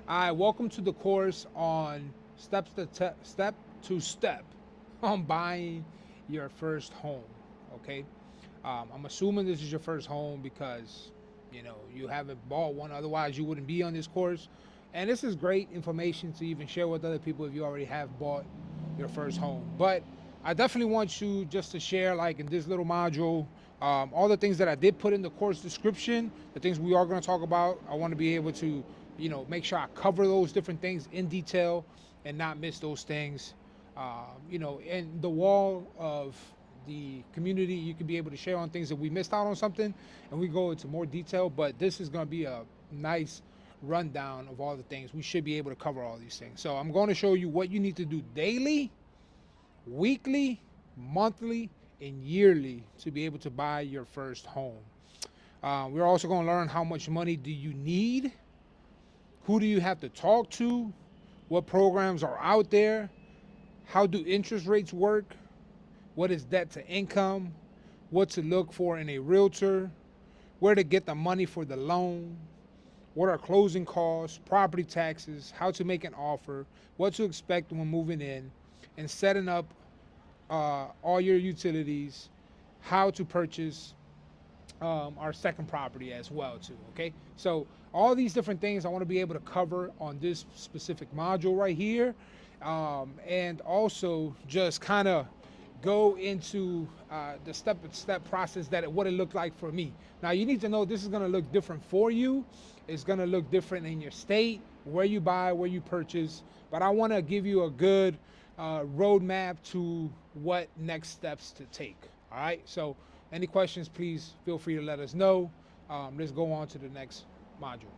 Hi, welcome to the course on step to step on buying your first home. Okay, I'm assuming this is your first home because you haven't bought one. Otherwise, you wouldn't be on this course. And this is great information to even share with other people if you already have bought your first home. But I definitely want you just to share, like in this little module, all the things that I did put in the course description, the things we are going to talk about. I want to be able to, make sure I cover those different things in detail and not miss those things. And the wall of the community, you can be able to share on things that we missed out on something, and we go into more detail. But this is going to be a nice rundown of all the things. We should be able to cover all these things. So I'm going to show you what you need to do daily, weekly, monthly, and yearly to be able to buy your first home. We're also going to learn how much money do you need, who do you have to talk to, what programs are out there, how do interest rates work, what is debt to income, what to look for in a realtor, where to get the money for the loan, what are closing costs, property taxes, how to make an offer, what to expect when moving in, and setting up all your utilities, how to purchase our second property as well too. Okay, so all these different things I want to be able to cover on this specific module right here, and also just kind of go into the step-by-step process that what it looked like for me. Now you need to know this is going to look different for you. It's going to look different in your state, where you buy, where you purchase. But I want to give you a good roadmap to what next steps to take. All right. So any questions, please feel free to let us know. Let's go on to the next module.